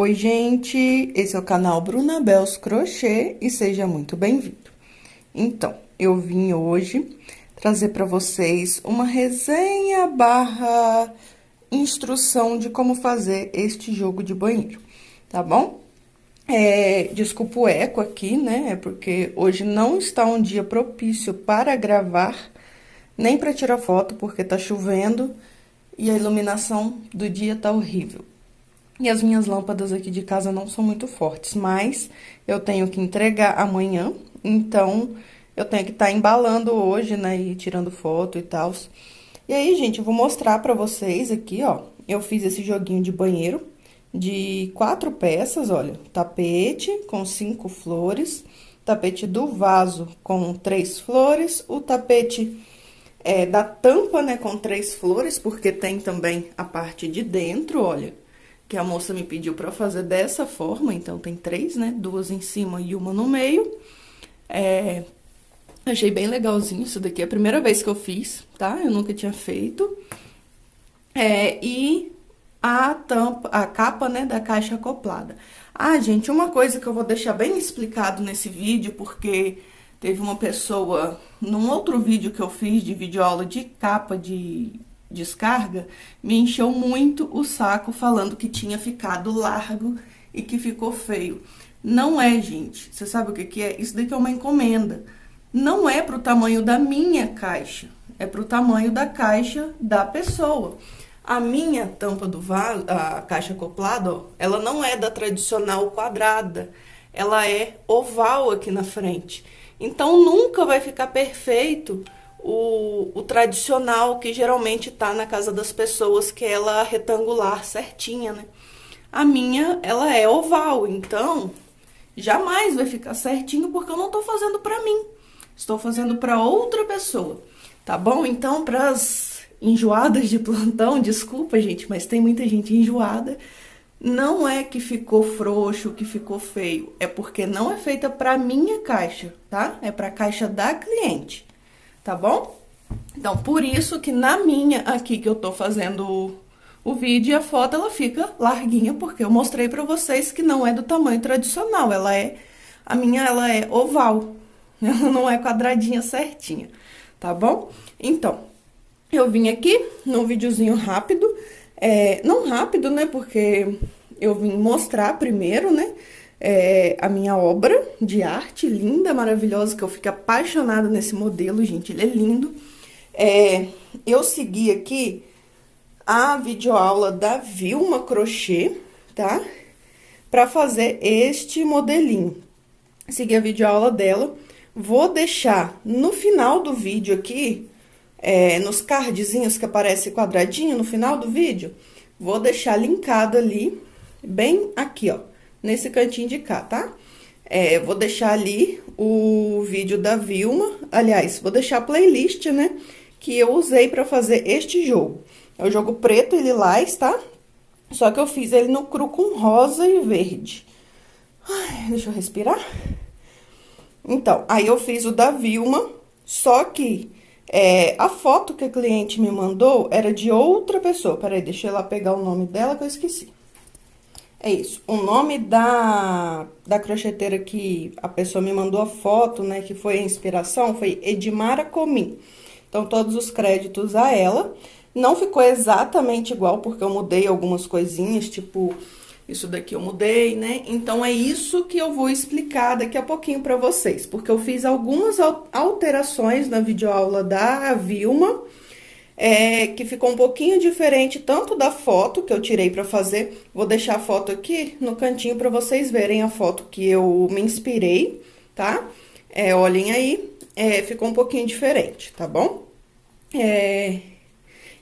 Oi, gente! Esse é o canal Bruna Bells Crochê e seja muito bem-vindo. Então, eu vim hoje trazer para vocês uma resenha barra instrução de como fazer este jogo de banheiro, tá bom? Desculpa o eco aqui, né? É porque hoje não está um dia propício para gravar, nem para tirar foto, porque tá chovendo e a iluminação do dia tá horrível. E as minhas lâmpadas aqui de casa não são muito fortes, mas eu tenho que entregar amanhã, então eu tenho que estar embalando hoje, né, e tirando foto e tal. E aí, gente, eu vou mostrar pra vocês aqui, ó. Eu fiz esse joguinho de banheiro de 4 peças, olha. Tapete com 5 flores, tapete do vaso com 3 flores, o tapete da tampa, né, com 3 flores, porque tem também a parte de dentro, olha, que a moça me pediu pra fazer dessa forma, então tem 3, né, 2 em cima e uma no meio. Achei bem legalzinho isso daqui, é a primeira vez que eu fiz, tá? Eu nunca tinha feito. E a tampa, a capa, né, da caixa acoplada. Ah, gente, uma coisa que eu vou deixar bem explicado nesse vídeo, porque teve uma pessoa, num outro vídeo que eu fiz de videoaula de capa de descarga, me encheu muito o saco falando que tinha ficado largo e que ficou feio. Não é, gente. Você sabe o que que é? Isso daqui é uma encomenda. Não é pro tamanho da minha caixa, é pro tamanho da caixa da pessoa. A minha tampa do vaso, a caixa acoplada, ó, ela não é da tradicional quadrada, ela é oval aqui na frente. Então, nunca vai ficar perfeito o tradicional que geralmente tá na casa das pessoas, que é ela retangular, certinha, né? A minha, ela é oval, então jamais vai ficar certinho porque eu não tô fazendo pra mim. Estou fazendo pra outra pessoa, tá bom? Então, pras enjoadas de plantão, desculpa, gente, mas tem muita gente enjoada. Não é que ficou frouxo, que ficou feio, é porque não é feita pra minha caixa, tá? É pra caixa da cliente, tá bom? Então, por isso que na minha aqui que eu tô fazendo o vídeo e a foto, ela fica larguinha, porque eu mostrei pra vocês que não é do tamanho tradicional, a minha, ela é oval, ela não é quadradinha certinha, tá bom? Então, eu vim aqui num videozinho rápido, não rápido, né, porque eu vim mostrar primeiro, né, a minha obra de arte linda, maravilhosa, que eu fico apaixonada nesse modelo, gente, ele é lindo. Eu segui aqui a videoaula da Vilma Crochê, tá? Pra fazer este modelinho. Segui a videoaula dela. Vou deixar no final do vídeo aqui, nos cardzinhos que aparece quadradinho no final do vídeo, vou deixar linkado ali, bem aqui, ó, nesse cantinho de cá, tá? Vou deixar ali o vídeo da Vilma, aliás, vou deixar a playlist, né, que eu usei pra fazer este jogo. É o jogo preto e lilás, tá? Só que eu fiz ele no cru com rosa e verde. Ai, deixa eu respirar. Então, aí eu fiz o da Vilma, só que a foto que a cliente me mandou era de outra pessoa. Peraí, deixa eu lá pegar o nome dela que eu esqueci. É isso, o nome da crocheteira que a pessoa me mandou a foto, né, que foi a inspiração, foi Edmara Comim. Então, todos os créditos a ela. Não ficou exatamente igual, porque eu mudei algumas coisinhas, tipo, isso daqui eu mudei, né? Então, é isso que eu vou explicar daqui a pouquinho pra vocês, porque eu fiz algumas alterações na videoaula da Vilma, que ficou um pouquinho diferente tanto da foto que eu tirei pra fazer. Vou deixar a foto aqui no cantinho pra vocês verem a foto que eu me inspirei, tá? Olhem aí, ficou um pouquinho diferente, tá bom?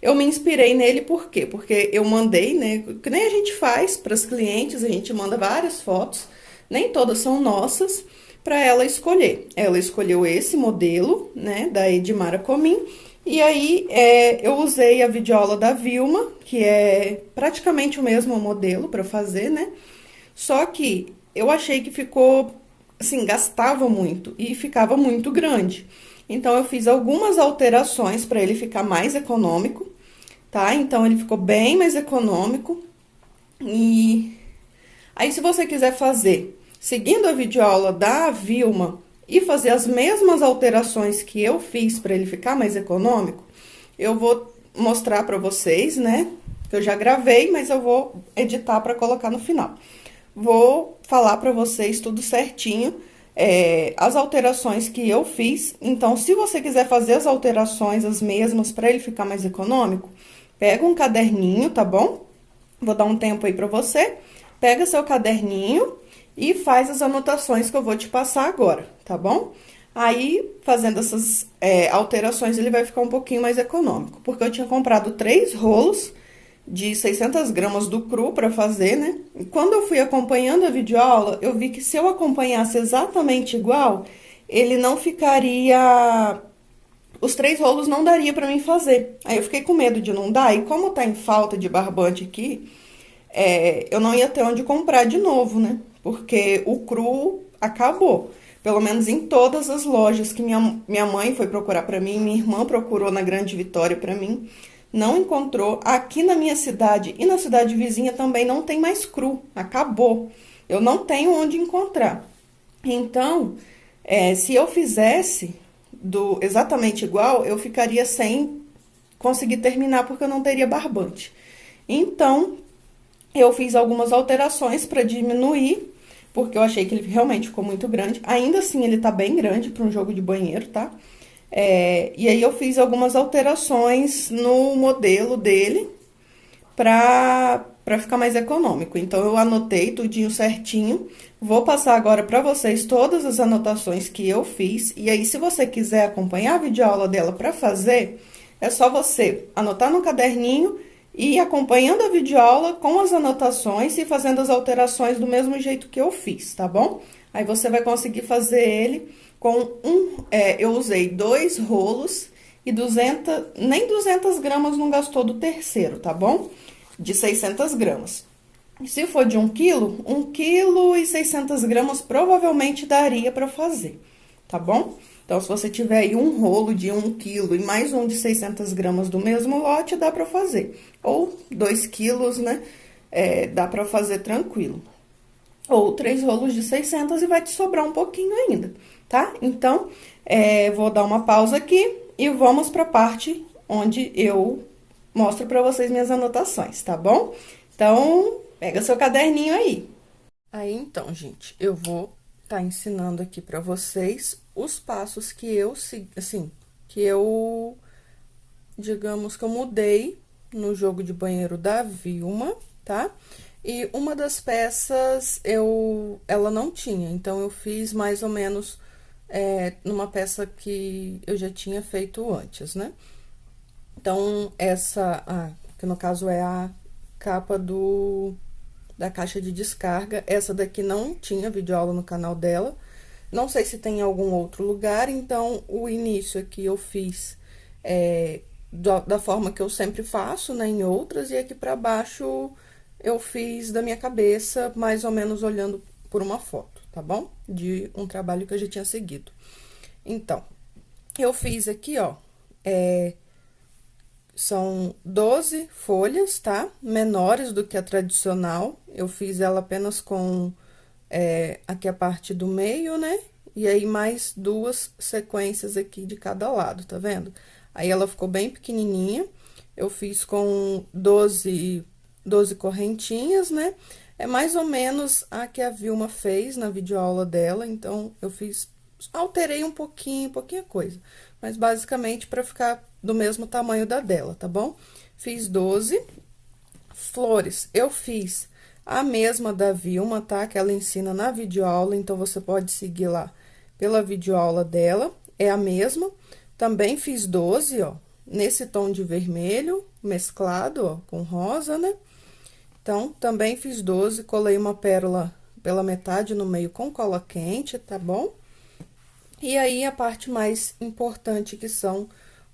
Eu me inspirei nele por quê? Porque eu mandei, né, que nem a gente faz para as clientes, a gente manda várias fotos, nem todas são nossas, para ela escolher. Ela escolheu esse modelo, né, da Edmara Comim, e aí eu usei a videoaula da Vilma, que é praticamente o mesmo modelo para fazer, né, só que eu achei que ficou, assim, gastava muito e ficava muito grande. Então, eu fiz algumas alterações para ele ficar mais econômico, tá? Então, ele ficou bem mais econômico. E Aí, se você quiser fazer, seguindo a videoaula da Vilma e fazer as mesmas alterações que eu fiz para ele ficar mais econômico, eu vou mostrar para vocês, né? Que eu já gravei, mas eu vou editar para colocar no final. Vou falar para vocês tudo certinho, as alterações que eu fiz. Então, se você quiser fazer as alterações as mesmas para ele ficar mais econômico, pega um caderninho, tá bom? Vou dar um tempo aí para você. Pega seu caderninho e faz as anotações que eu vou te passar agora, tá bom? Aí, fazendo essas alterações, ele vai ficar um pouquinho mais econômico, porque eu tinha comprado 3 rolos de 600 gramas do cru para fazer, né? E quando eu fui acompanhando a videoaula, eu vi que se eu acompanhasse exatamente igual, ele não ficaria... Os 3 rolos não daria para mim fazer. Aí eu fiquei com medo de não dar, e como tá em falta de barbante aqui, eu não ia ter onde comprar de novo, né? Porque o cru acabou. Pelo menos em todas as lojas que minha mãe foi procurar para mim, minha irmã procurou na Grande Vitória para mim, não encontrou. Aqui na minha cidade e na cidade vizinha também não tem mais cru, acabou. Eu não tenho onde encontrar. Então, se eu fizesse exatamente igual, eu ficaria sem conseguir terminar porque eu não teria barbante. Então, eu fiz algumas alterações para diminuir, porque eu achei que ele realmente ficou muito grande. Ainda assim, ele tá bem grande para um jogo de banheiro, tá? E aí eu fiz algumas alterações no modelo dele para ficar mais econômico. Então, eu anotei tudinho certinho. Vou passar agora para vocês todas as anotações que eu fiz. E aí, se você quiser acompanhar a videoaula dela para fazer, é só você anotar no caderninho e ir acompanhando a videoaula com as anotações e fazendo as alterações do mesmo jeito que eu fiz, tá bom? Aí você vai conseguir fazer ele com eu usei 2 rolos e nem 200 gramas não gastou do terceiro, tá bom? De 600 gramas. Se for de 1 quilo, 1 quilo e 600 gramas provavelmente daria para fazer, tá bom? Então, se você tiver aí um rolo de 1 quilo e mais um de 600 gramas do mesmo lote, dá para fazer. Ou 2 quilos, né? Dá para fazer tranquilo. Ou 3 rolos de 600 e vai te sobrar um pouquinho ainda, tá? Então, vou dar uma pausa aqui e vamos para a parte onde eu mostro para vocês minhas anotações, tá bom? Então, pega seu caderninho aí. Aí, então, gente, eu vou tá ensinando aqui para vocês os passos que eu segui, assim, digamos que eu mudei no jogo de banheiro da Vilma, tá? E uma das peças ela não tinha, então eu fiz mais ou menos numa peça que eu já tinha feito antes, né? Então, que no caso é a capa da caixa de descarga. Essa daqui não tinha videoaula no canal dela. Não sei se tem em algum outro lugar, então o início aqui eu fiz da forma que eu sempre faço, né, em outras, e aqui pra baixo eu fiz da minha cabeça, mais ou menos olhando por uma foto, tá bom? De um trabalho que eu já tinha seguido. Então, eu fiz aqui, ó, são 12 folhas, tá? Menores do que a tradicional. Eu fiz ela apenas com aqui a parte do meio, né? E aí, mais 2 sequências aqui de cada lado, tá vendo? Aí, ela ficou bem pequenininha. Eu fiz com 12 correntinhas, né? É mais ou menos a que a Vilma fez na videoaula dela. Então, eu alterei um pouquinho coisa. Mas, basicamente, para ficar do mesmo tamanho da dela, tá bom? Fiz 12 flores. Eu fiz a mesma da Vilma, tá? Que ela ensina na videoaula, então, você pode seguir lá pela videoaula dela. É a mesma. Também fiz 12, ó, nesse tom de vermelho, mesclado, ó, com rosa, né? Então, também fiz 12, colei uma pérola pela metade no meio com cola quente, tá bom? E aí, a parte mais importante, que são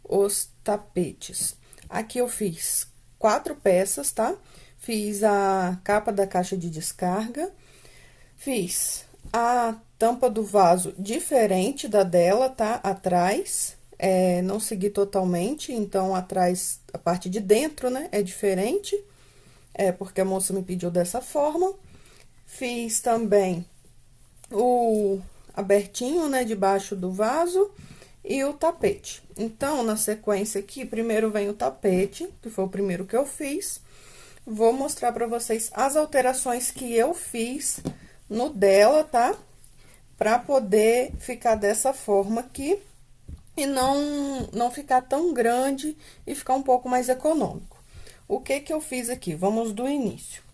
os tapetes. Aqui eu fiz 4 peças, tá? Fiz a capa da caixa de descarga, fiz a tampa do vaso diferente da dela, tá? Atrás, não segui totalmente, então, atrás, a parte de dentro, né, é diferente, porque a moça me pediu dessa forma. Fiz também o abertinho, né, debaixo do vaso e o tapete. Então, na sequência aqui, primeiro vem o tapete, que foi o primeiro que eu fiz. Vou mostrar pra vocês as alterações que eu fiz no dela, tá? Pra poder ficar dessa forma aqui e não ficar tão grande e ficar um pouco mais econômico. O que que eu fiz aqui? Vamos do início.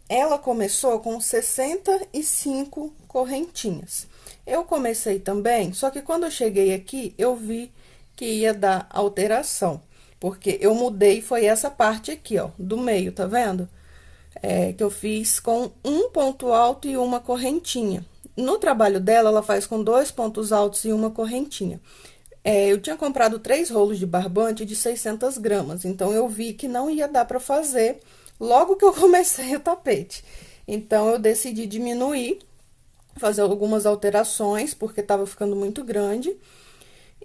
Ela começou com 65 correntinhas. Eu comecei também, só que quando eu cheguei aqui, eu vi que ia dar alteração. Porque eu mudei, foi essa parte aqui, ó, do meio, tá vendo? Que eu fiz com um ponto alto e uma correntinha. No trabalho dela, ela faz com 2 pontos altos e uma correntinha. Eu tinha comprado 3 rolos de barbante de 600 gramas, então eu vi que não ia dar pra fazer logo que eu comecei o tapete. Então, eu decidi diminuir, fazer algumas alterações, porque tava ficando muito grande.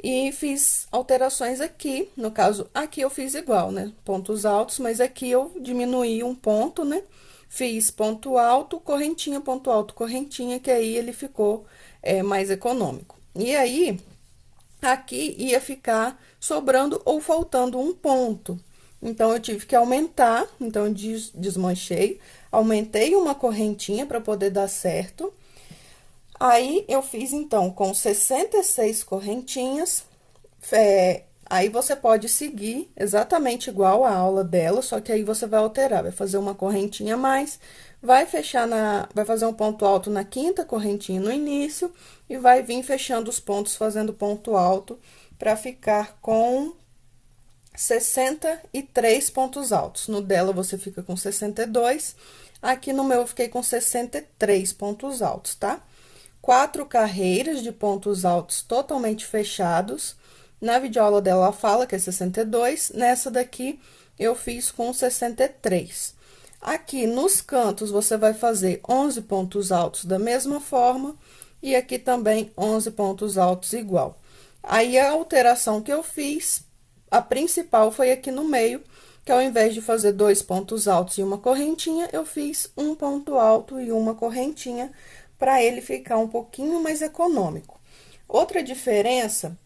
E fiz alterações aqui, no caso, aqui eu fiz igual, né? Pontos altos, mas aqui eu diminuí um ponto, né? Fiz ponto alto, correntinha, que aí ele ficou mais econômico. E aí, aqui ia ficar sobrando ou faltando um ponto. Então, eu tive que aumentar, então, eu desmanchei, aumentei uma correntinha para poder dar certo. Aí, eu fiz, então, com 66 correntinhas, aí você pode seguir exatamente igual a aula dela, só que aí você vai alterar, vai fazer uma correntinha a mais, vai fechar vai fazer um ponto alto na quinta correntinha no início, e vai vir fechando os pontos, fazendo ponto alto, pra ficar com 63 pontos altos. No dela, você fica com 62, aqui no meu eu fiquei com 63 pontos altos, tá? 4 carreiras de pontos altos totalmente fechados. Na videoaula dela, ela fala que é 62, nessa daqui eu fiz com 63. Aqui nos cantos, você vai fazer 11 pontos altos da mesma forma, e aqui também 11 pontos altos igual. Aí, a alteração que eu fiz, a principal foi aqui no meio, que ao invés de fazer 2 pontos altos e uma correntinha, eu fiz um ponto alto e uma correntinha, para ele ficar um pouquinho mais econômico. Outra diferença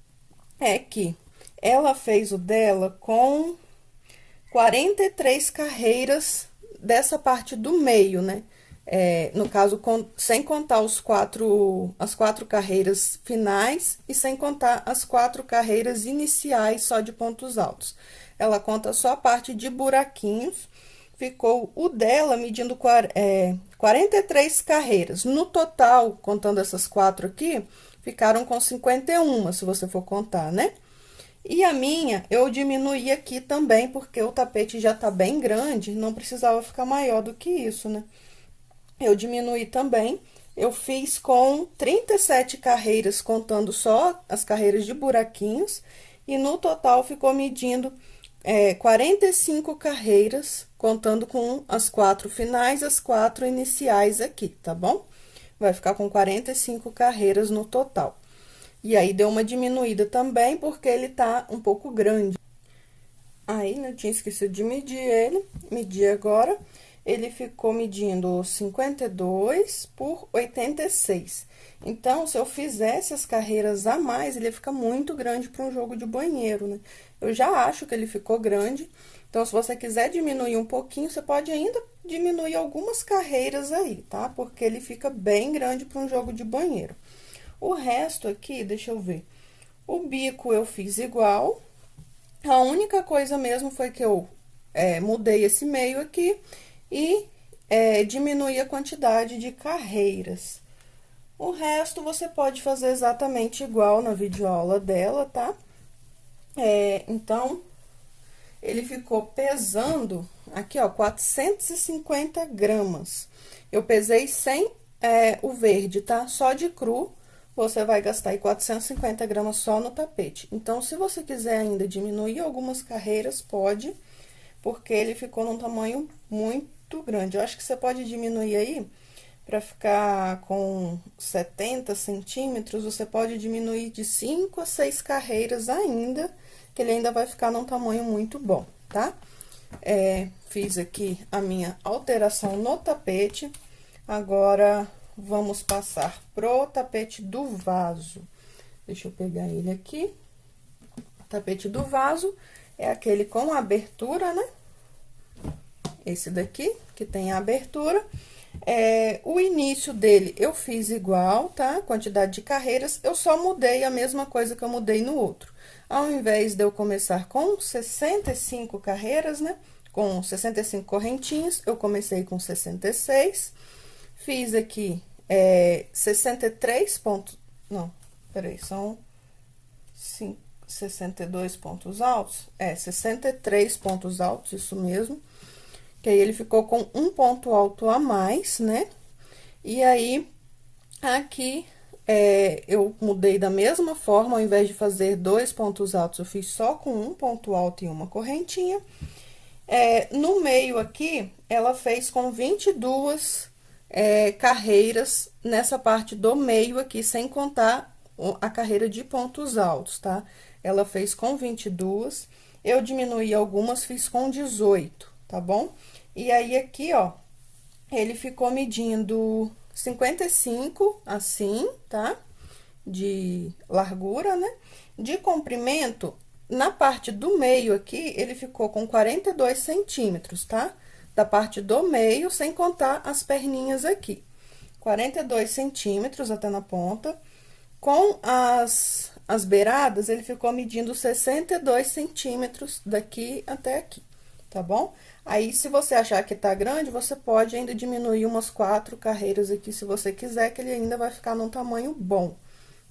é que ela fez o dela com 43 carreiras dessa parte do meio, né? No caso, sem contar as 4 carreiras finais e sem contar as 4 carreiras iniciais só de pontos altos. Ela conta só a parte de buraquinhos. Ficou o dela medindo 43 carreiras. No total, contando essas 4 aqui, ficaram com 51, se você for contar, né? E a minha, eu diminuí aqui também, porque o tapete já tá bem grande, não precisava ficar maior do que isso, né? Eu diminuí também, eu fiz com 37 carreiras, contando só as carreiras de buraquinhos, e no total ficou medindo 45 carreiras, contando com as 4 finais, as 4 iniciais aqui, tá bom? Vai ficar com 45 carreiras no total. E aí, deu uma diminuída também, porque ele tá um pouco grande. Aí, né, eu tinha esquecido de medir ele, medi agora. Ele ficou medindo 52 por 86. Então, se eu fizesse as carreiras a mais, ele ia ficar muito grande para um jogo de banheiro, né? Eu já acho que ele ficou grande. Então, se você quiser diminuir um pouquinho, você pode ainda diminuir algumas carreiras aí, tá? Porque ele fica bem grande para um jogo de banheiro. O resto aqui, deixa eu ver. O bico eu fiz igual. A única coisa mesmo foi que eu mudei esse meio aqui e diminuí a quantidade de carreiras. O resto você pode fazer exatamente igual na videoaula dela, tá? Então, ele ficou pesando aqui, ó, 450 gramas. Eu pesei sem o verde, tá? Só de cru, você vai gastar aí 450 gramas só no tapete. Então, se você quiser ainda diminuir algumas carreiras, pode, porque ele ficou num tamanho muito grande. Eu acho que você pode diminuir aí, para ficar com 70 centímetros, você pode diminuir de 5 a 6 carreiras ainda, que ele ainda vai ficar num tamanho muito bom, tá? Fiz aqui a minha alteração no tapete. Agora, vamos passar pro tapete do vaso. Deixa eu pegar ele aqui. O tapete do vaso é aquele com abertura, né? Esse daqui, que tem a abertura. O início dele eu fiz igual, tá? Quantidade de carreiras, eu só mudei a mesma coisa que eu mudei no outro. Ao invés de eu começar com 65 carreiras, né? Com 65 correntinhas, eu comecei com 66. Fiz aqui 63 pontos. Não, peraí, são 62 pontos altos? 63 pontos altos, isso mesmo. Que aí ele ficou com um ponto alto a mais, né? E aí, aqui, eu mudei da mesma forma, ao invés de fazer 2 pontos altos, eu fiz só com um ponto alto e uma correntinha. No meio aqui, ela fez com 22 carreiras nessa parte do meio aqui, sem contar a carreira de pontos altos, tá? Ela fez com 22, eu diminuí algumas, fiz com 18, tá bom? E aí, aqui, ó, ele ficou medindo 55, assim, tá? De largura, né? De comprimento, na parte do meio aqui, ele ficou com 42 centímetros, tá? Da parte do meio, sem contar as perninhas aqui. 42 centímetros até na ponta. Com as beiradas, ele ficou medindo 62 centímetros daqui até aqui, tá bom? Aí, se você achar que tá grande, você pode ainda diminuir umas 4 carreiras aqui, se você quiser, que ele ainda vai ficar num tamanho bom,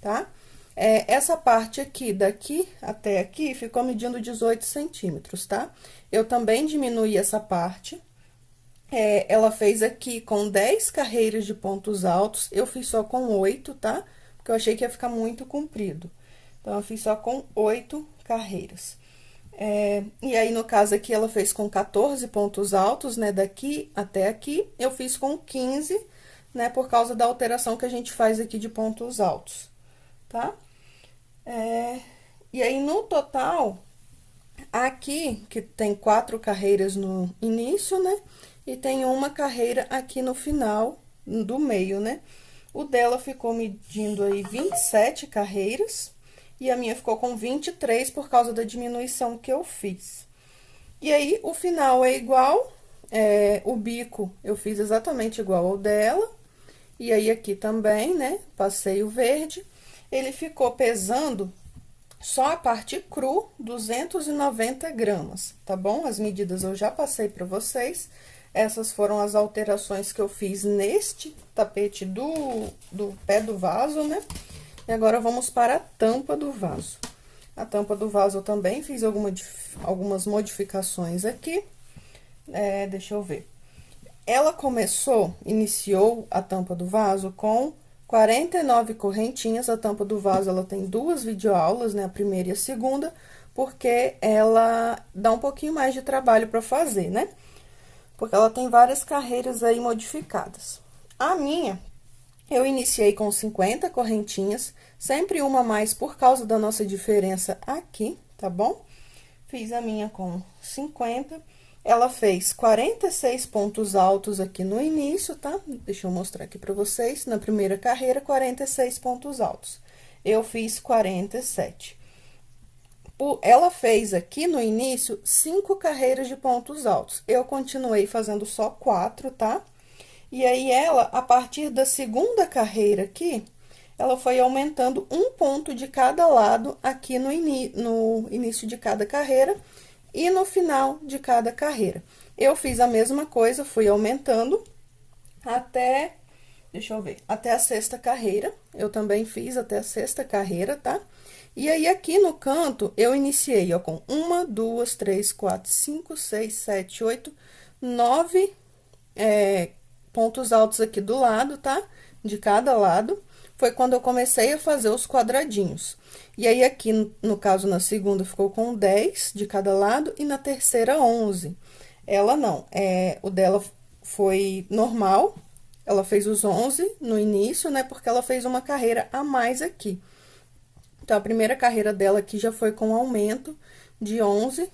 tá? Essa parte aqui, daqui até aqui, ficou medindo 18 centímetros, tá? Eu também diminuí essa parte. Ela fez aqui com 10 carreiras de pontos altos, eu fiz só com 8, tá? Porque eu achei que ia ficar muito comprido. Então, eu fiz só com 8 carreiras. E aí, no caso aqui, ela fez com 14 pontos altos, né? Daqui até aqui, eu fiz com 15, né? Por causa da alteração que a gente faz aqui de pontos altos, tá? E aí, no total, aqui, que tem 4 carreiras no início, né? E tem uma carreira aqui no final, do meio, né? O dela ficou medindo aí 27 carreiras. E a minha ficou com 23 por causa da diminuição que eu fiz. E aí, o final é igual, o bico eu fiz exatamente igual ao dela. E aí, aqui também, né, passei o verde. Ele ficou pesando só a parte cru, 290 gramas, tá bom? As medidas eu já passei pra vocês. Essas foram as alterações que eu fiz neste tapete do pé do vaso, né? E agora, vamos para a tampa do vaso. A tampa do vaso eu também fiz algumas modificações aqui. Deixa eu ver. Ela iniciou a tampa do vaso com 49 correntinhas. A tampa do vaso, ela tem 2 videoaulas, né? A primeira e a segunda, porque ela dá um pouquinho mais de trabalho para fazer, né? Porque ela tem várias carreiras aí modificadas. A minha, eu iniciei com 50 correntinhas, sempre uma a mais por causa da nossa diferença aqui, tá bom? Fiz a minha com 50. Ela fez 46 pontos altos aqui no início, tá? Deixa eu mostrar aqui pra vocês. Na primeira carreira, 46 pontos altos. Eu fiz 47. Ela fez aqui no início 5 carreiras de pontos altos. Eu continuei fazendo só 4, tá? E aí, a partir da segunda carreira aqui, ela foi aumentando um ponto de cada lado aqui no início de cada carreira e no final de cada carreira. Eu fiz a mesma coisa, fui aumentando até, deixa eu ver, até a sexta carreira. Eu também fiz até a sexta carreira, tá? E aí, aqui no canto, eu iniciei, ó, com 1, 2, 3, 4, 5, 6, 7, 8, 9 pontos altos aqui do lado, tá? De cada lado. Foi quando eu comecei a fazer os quadradinhos. E aí, aqui, no caso, na segunda, ficou com 10 de cada lado e na terceira, 11. Ela não, o dela foi normal, ela fez os 11 no início, né? Porque ela fez uma carreira a mais aqui. Então, a primeira carreira dela aqui já foi com aumento de 11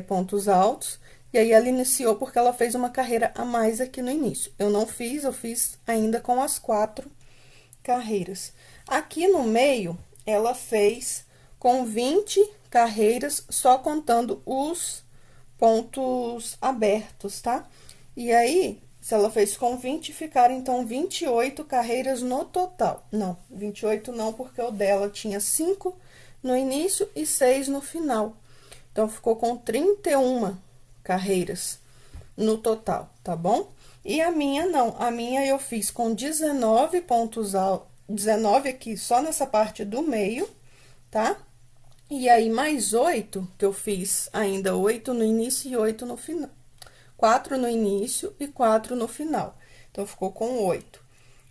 pontos altos. E aí, ela iniciou porque ela fez uma carreira a mais aqui no início. Eu não fiz, eu fiz ainda com as 4 carreiras. Aqui no meio, ela fez com 20 carreiras, só contando os pontos abertos, tá? E aí, se ela fez com 20, ficaram, então, 28 carreiras no total. Não, 28 não, porque o dela tinha 5 no início e 6 no final. Então, ficou com 31 carreiras no total, tá bom? E a minha, não. A minha eu fiz com 19 pontos altos, 19 aqui só nessa parte do meio, tá? E aí, mais 8, que eu fiz ainda 8 no início e 8 no final. 4 no início e 4 no final. Então, ficou com 8.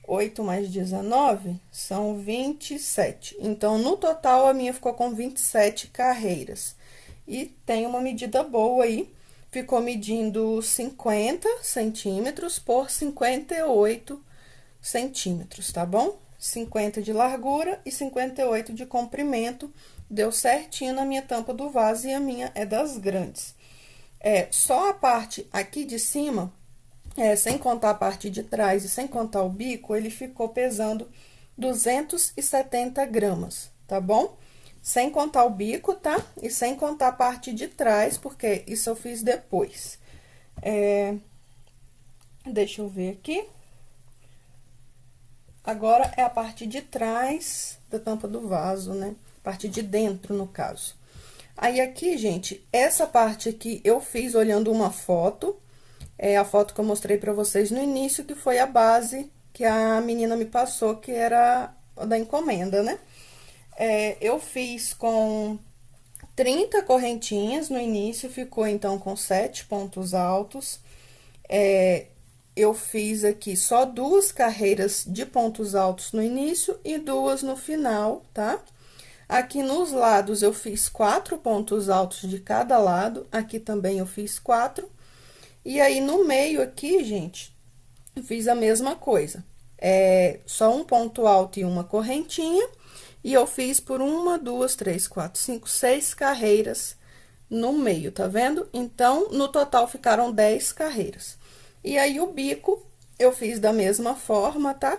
8 mais 19 são 27. Então, no total, a minha ficou com 27 carreiras. E tem uma medida boa aí. Ficou medindo 50 centímetros por 58 centímetros, tá bom? 50 de largura e 58 de comprimento. Deu certinho na minha tampa do vaso e a minha é das grandes. Só a parte aqui de cima, sem contar a parte de trás e sem contar o bico, ele ficou pesando 270 gramas, tá bom? Sem contar o bico, tá? E sem contar a parte de trás, porque isso eu fiz depois. Deixa eu ver aqui. Agora, é a parte de trás da tampa do vaso, né? Parte de dentro, no caso. Aí, aqui, gente, essa parte aqui eu fiz olhando uma foto. É a foto que eu mostrei pra vocês no início, que foi a base que a menina me passou, que era da encomenda, né? Eu fiz com 30 correntinhas no início, ficou, então, com 7 pontos altos. Eu fiz aqui só 2 carreiras de pontos altos no início e 2 no final, tá? Aqui nos lados, eu fiz 4 pontos altos de cada lado. Aqui também eu fiz 4. E aí, no meio aqui, gente, eu fiz a mesma coisa. Só um ponto alto e uma correntinha. E eu fiz por 1, 2, 3, 4, 5, 6 carreiras no meio, tá vendo? Então, no total, ficaram 10 carreiras. E aí, o bico, eu fiz da mesma forma, tá?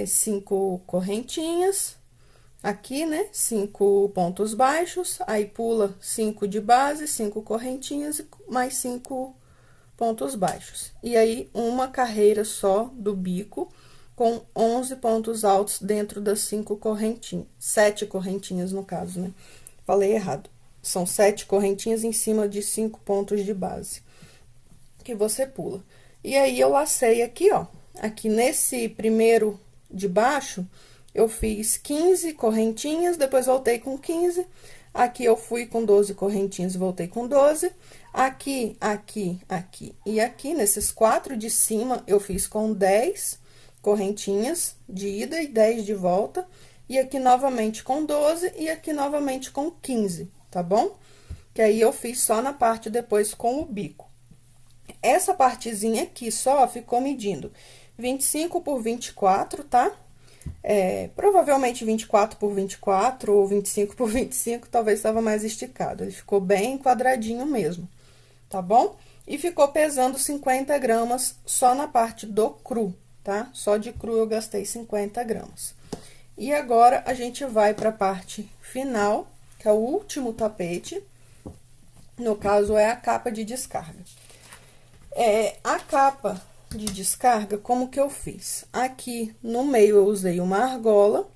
5 correntinhas, aqui, né? 5 pontos baixos, aí pula 5 de base, 5 correntinhas e mais 5 pontos baixos. E aí, uma carreira só do bico, com 11 pontos altos dentro das 5 correntinhas. 7 correntinhas, no caso, né? Falei errado. São 7 correntinhas em cima de 5 pontos de base que você pula. E aí, eu lacei aqui, ó. Aqui nesse primeiro de baixo, eu fiz 15 correntinhas, depois voltei com 15. Aqui, eu fui com 12 correntinhas e voltei com 12. Aqui, aqui, aqui e aqui, nesses 4 de cima, eu fiz com 10 correntinhas de ida e 10 de volta. E aqui, novamente, com 12 e aqui, novamente, com 15, tá bom? Que aí, eu fiz só na parte depois com o bico. Essa partezinha aqui só ficou medindo 25 por 24, tá? Provavelmente 24 por 24 ou 25 por 25, talvez estava mais esticado. Ele ficou bem quadradinho mesmo, tá bom? E ficou pesando 50 gramas só na parte do cru, tá? Só de cru eu gastei 50 gramas. E agora, a gente vai pra parte final, que é o último tapete. No caso, é a capa de descarga. A capa de descarga, como que eu fiz? Aqui no meio eu usei uma argola,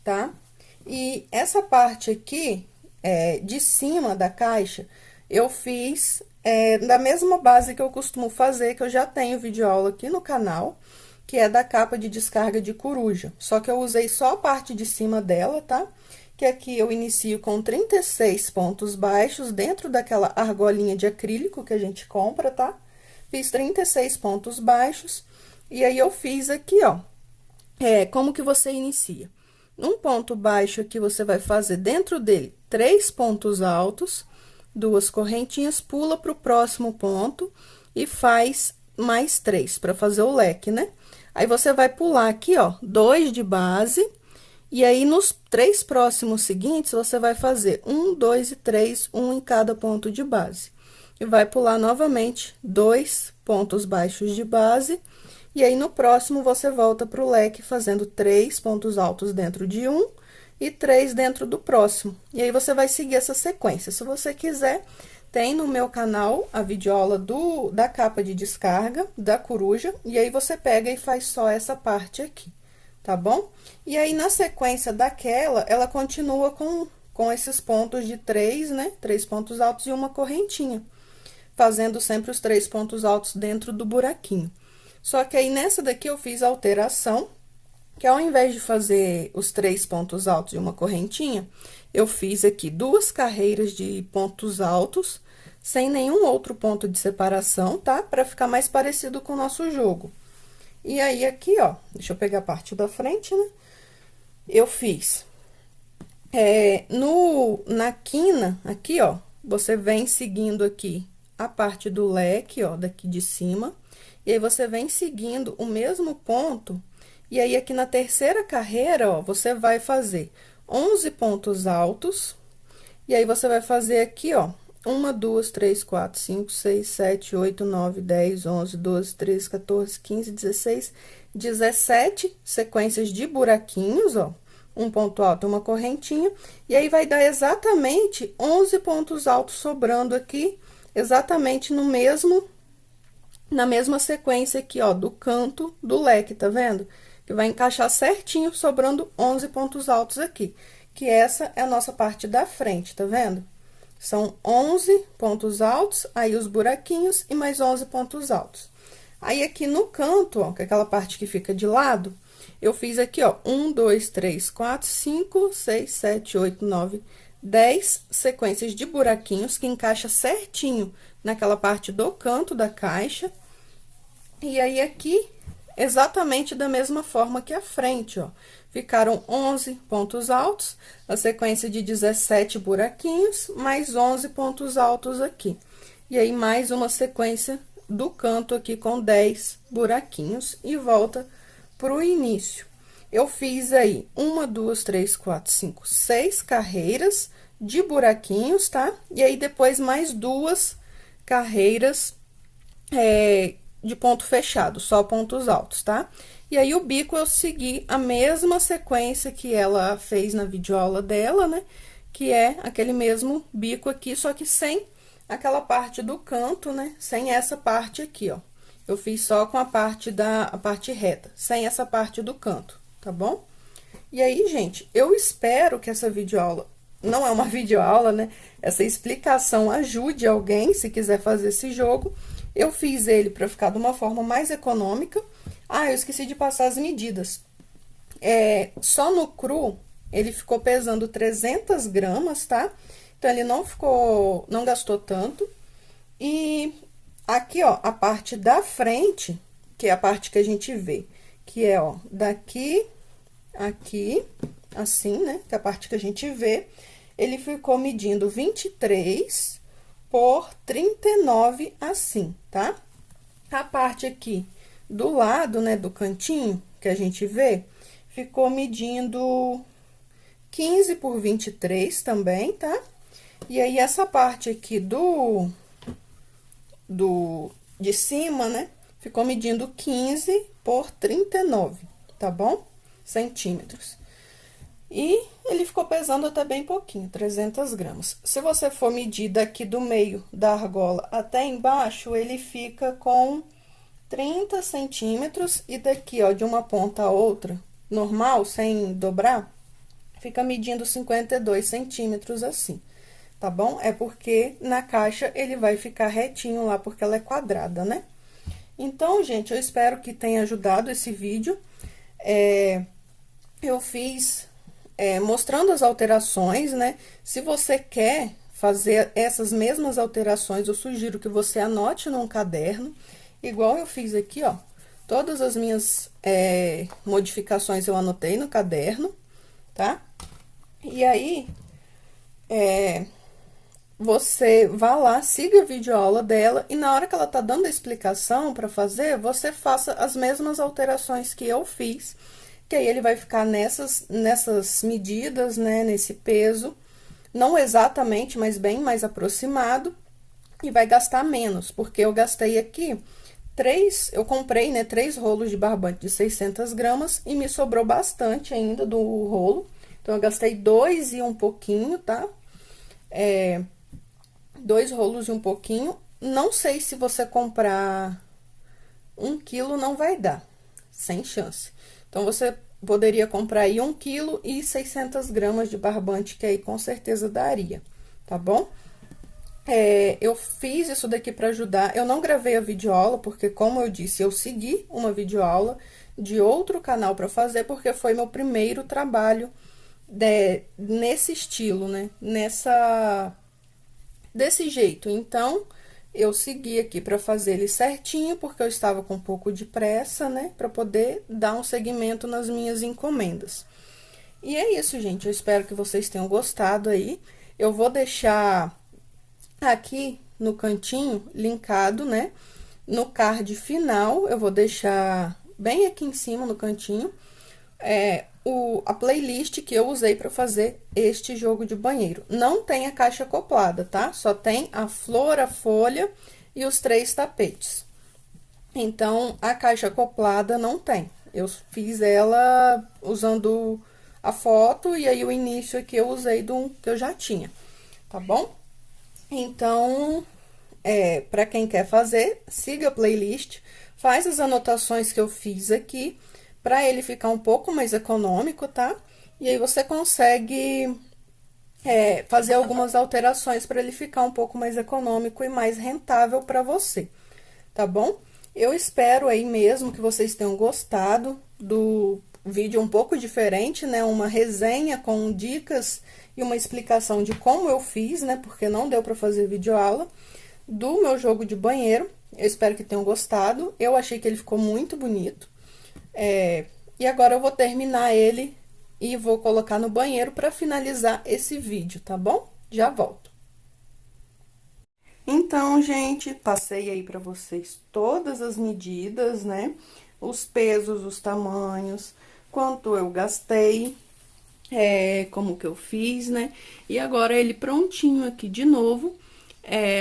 tá? E essa parte aqui, de cima da caixa, eu fiz da mesma base que eu costumo fazer, que eu já tenho videoaula aqui no canal, que é da capa de descarga de coruja. Só que eu usei só a parte de cima dela, tá? Que aqui eu inicio com 36 pontos baixos dentro daquela argolinha de acrílico que a gente compra, tá? Fiz 36 pontos baixos, e aí eu fiz aqui, ó, como que você inicia? Um ponto baixo aqui, você vai fazer dentro dele 3 pontos altos, 2 correntinhas, pula pro próximo ponto e faz mais 3 para fazer o leque, né? Aí, você vai pular aqui, ó, 2 de base, e aí, nos 3 próximos seguintes, você vai fazer 1, 2 e 3, um em cada ponto de base. e vai pular novamente 2 pontos baixos de base. E aí, no próximo, você volta pro leque fazendo 3 pontos altos dentro de um e 3 dentro do próximo. E aí, você vai seguir essa sequência. Se você quiser, tem no meu canal a videoaula da capa de descarga da coruja. E aí, você pega e faz só essa parte aqui, tá bom? E aí, na sequência daquela, ela continua com esses pontos de 3, né? 3 pontos altos e uma correntinha, fazendo sempre os 3 pontos altos dentro do buraquinho. Só que aí, nessa daqui, eu fiz a alteração, que ao invés de fazer os 3 pontos altos e uma correntinha, eu fiz aqui 2 carreiras de pontos altos, sem nenhum outro ponto de separação, tá? Pra ficar mais parecido com o nosso jogo. E aí, aqui, ó, deixa eu pegar a parte da frente, né? Eu fiz, na quina, aqui, ó, você vem seguindo aqui a parte do leque, ó, daqui de cima, e aí, você vem seguindo o mesmo ponto, e aí, aqui na terceira carreira, ó, você vai fazer 11 pontos altos, e aí, você vai fazer aqui, ó, 1, 2, 3, 4, 5, 6, 7, 8, 9, 10, 11, 12, 13, 14, 15, 16, 17 sequências de buraquinhos, ó. Um ponto alto e uma correntinha, e aí, vai dar exatamente 11 pontos altos sobrando aqui, exatamente na mesma sequência aqui, ó, do canto do leque, tá vendo? Que vai encaixar certinho, sobrando 11 pontos altos aqui, que essa é a nossa parte da frente, tá vendo? São 11 pontos altos, aí os buraquinhos e mais 11 pontos altos. Aí, aqui no canto, ó, que é aquela parte que fica de lado, eu fiz aqui, ó, 1, 2, 3, 4, 5, 6, 7, 8, 9, 10 sequências de buraquinhos que encaixa certinho naquela parte do canto da caixa. E aí, aqui, exatamente da mesma forma que a frente, ó. Ficaram 11 pontos altos, a sequência de 17 buraquinhos, mais 11 pontos altos aqui. E aí, mais uma sequência do canto aqui com 10 buraquinhos e volta pro início. Eu fiz aí 1, 2, 3, 4, 5, 6 carreiras de buraquinhos, tá? E aí, depois, mais 2 carreiras de ponto fechado, só pontos altos, tá? E aí, o bico eu segui a mesma sequência que ela fez na videoaula dela, né? Que é aquele mesmo bico aqui, só que sem aquela parte do canto, né? Sem essa parte aqui, ó. Eu fiz só com a parte reta, sem essa parte do canto, tá bom? E aí, gente, eu espero que essa videoaula, não é uma videoaula, né? Essa explicação ajude alguém, se quiser fazer esse jogo. Eu fiz ele para ficar de uma forma mais econômica. Ah, eu esqueci de passar as medidas. Só no cru, ele ficou pesando 300 gramas, tá? Então, ele não gastou tanto. E aqui, ó, a parte da frente, que é a parte que a gente vê, que é, ó, daqui, aqui, assim, né? Que é a parte que a gente vê, ele ficou medindo 23 por 39, assim, tá? A parte aqui do lado, né, do cantinho, que a gente vê, ficou medindo 15 por 23 também, tá? E aí, essa parte aqui de cima, né, ficou medindo 15 por 39, tá bom? Centímetros. E ele ficou pesando até bem pouquinho, 300 gramas. Se você for medir daqui do meio da argola até embaixo, ele fica com 30 centímetros. E daqui, ó, de uma ponta a outra, normal, sem dobrar, fica medindo 52 centímetros assim, tá bom? É porque na caixa ele vai ficar retinho lá, porque ela é quadrada, né? Então, gente, eu espero que tenha ajudado esse vídeo. Eu fiz mostrando as alterações, né? Se você quer fazer essas mesmas alterações, eu sugiro que você anote num caderno, igual eu fiz aqui, ó. Todas as minhas modificações eu anotei no caderno, tá? E aí, você vá lá, siga a videoaula dela, e na hora que ela tá dando a explicação pra fazer, você faça as mesmas alterações que eu fiz, que aí ele vai ficar nessas medidas, né, nesse peso, não exatamente, mas bem mais aproximado. e vai gastar menos, porque eu gastei aqui eu comprei, né, 3 rolos de barbante de 600 gramas e me sobrou bastante ainda do rolo. Então, eu gastei 2 e um pouquinho, tá? 2 rolos e um pouquinho. Não sei se você comprar 1 quilo, não vai dar, sem chance. Então, você poderia comprar aí 1 quilo e 600 gramas de barbante, que aí com certeza daria, tá bom? Eu fiz isso daqui para ajudar. Eu não gravei a videoaula, porque, como eu disse, eu segui uma videoaula de outro canal para fazer, porque foi meu primeiro trabalho nesse estilo, né? Desse jeito. Então, eu segui aqui para fazer ele certinho, porque eu estava com um pouco de pressa, né? Para poder dar um segmento nas minhas encomendas. E é isso, gente. Eu espero que vocês tenham gostado aí. Eu vou deixar aqui no cantinho, linkado, né? No card final, eu vou deixar bem aqui em cima, no cantinho, a playlist que eu usei para fazer este jogo de banheiro. Não tem a caixa acoplada, tá? Só tem a flor, a folha e os 3 tapetes. Então, a caixa acoplada não tem. Eu fiz ela usando a foto e aí o início aqui eu usei do que eu já tinha, tá bom? Então, para quem quer fazer, siga a playlist, faz as anotações que eu fiz aqui, para ele ficar um pouco mais econômico, tá? E aí você consegue fazer algumas alterações para ele ficar um pouco mais econômico e mais rentável para você, tá bom? Eu espero aí mesmo que vocês tenham gostado do vídeo um pouco diferente, né? Uma resenha com dicas e uma explicação de como eu fiz, né? Porque não deu para fazer videoaula do meu jogo de banheiro. Eu espero que tenham gostado. Eu achei que ele ficou muito bonito. E agora eu vou terminar ele e vou colocar no banheiro para finalizar esse vídeo, tá bom? Já volto. Então, gente, passei aí para vocês todas as medidas, né? Os pesos, os tamanhos, quanto eu gastei, como que eu fiz, né? E agora ele prontinho aqui de novo,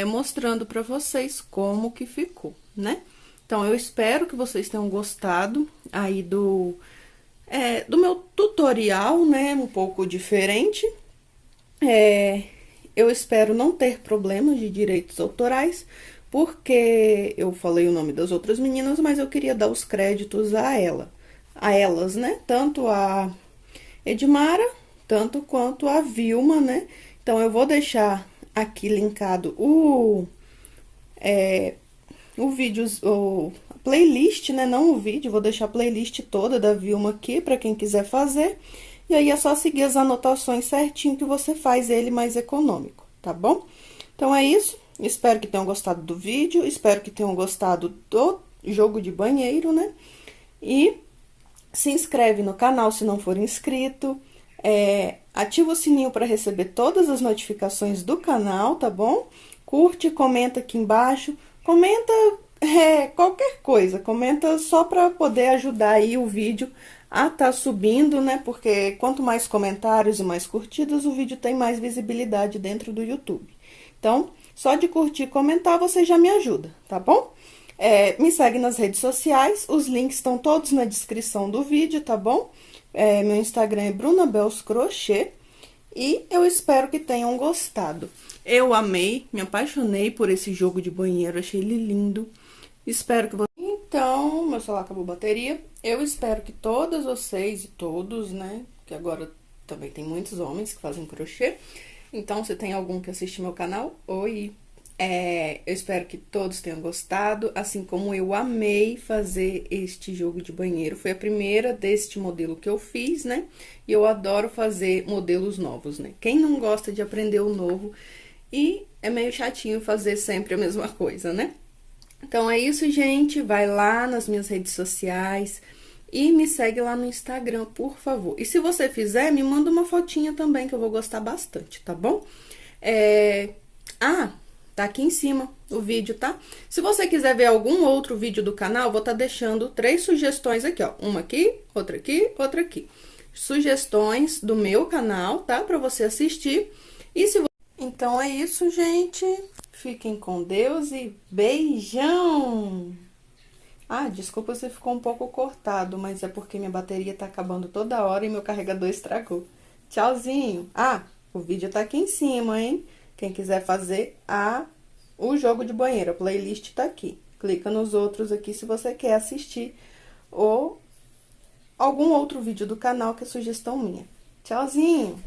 mostrando para vocês como que ficou, né? Então, eu espero que vocês tenham gostado aí do meu tutorial, né? Um pouco diferente. Eu espero não ter problemas de direitos autorais, porque eu falei o nome das outras meninas, mas eu queria dar os créditos a elas, né? Tanto a Edmara, tanto quanto a Vilma, né? Então, eu vou deixar aqui linkado o vídeo, a playlist, né? Não o vídeo, vou deixar a playlist toda da Vilma aqui para quem quiser fazer. E aí é só seguir as anotações certinho que você faz ele mais econômico, tá bom? Então é isso. Espero que tenham gostado do vídeo, espero que tenham gostado do jogo de banheiro, né? E se inscreve no canal se não for inscrito. Ativa o sininho para receber todas as notificações do canal, tá bom? Curte, comenta aqui embaixo, comenta qualquer coisa, comenta só para poder ajudar aí o vídeo a tá subindo, né? Porque quanto mais comentários e mais curtidas, o vídeo tem mais visibilidade dentro do YouTube. Então, só de curtir e comentar você já me ajuda, tá bom? Me segue nas redes sociais, os links estão todos na descrição do vídeo, tá bom? Meu Instagram é brunabelscrochê e eu espero que tenham gostado. Eu amei, me apaixonei por esse jogo de banheiro, achei ele lindo. Espero que Então, meu celular acabou a bateria. Eu espero que todas vocês e todos, né? Que agora também tem muitos homens que fazem crochê. Então, se tem algum que assiste meu canal, oi! Eu espero que todos tenham gostado, assim como eu amei fazer este jogo de banheiro. Foi a primeira deste modelo que eu fiz, né? E eu adoro fazer modelos novos, né? Quem não gosta de aprender o novo? E é meio chatinho fazer sempre a mesma coisa, né? Então, é isso, gente. Vai lá nas minhas redes sociais e me segue lá no Instagram, por favor. E se você fizer, me manda uma fotinha também, que eu vou gostar bastante, tá bom? Tá aqui em cima o vídeo, tá? Se você quiser ver algum outro vídeo do canal, vou estar deixando 3 sugestões aqui, ó. Uma aqui, outra aqui, outra aqui. Sugestões do meu canal, tá? Pra você assistir. Então, é isso, gente. Fiquem com Deus e beijão! Ah, desculpa se ficou um pouco cortado, mas é porque minha bateria tá acabando toda hora e meu carregador estragou. Tchauzinho! Ah, o vídeo tá aqui em cima, hein? Quem quiser fazer o jogo de banheiro, a playlist tá aqui. Clica nos outros aqui se você quer assistir ou algum outro vídeo do canal que é sugestão minha. Tchauzinho!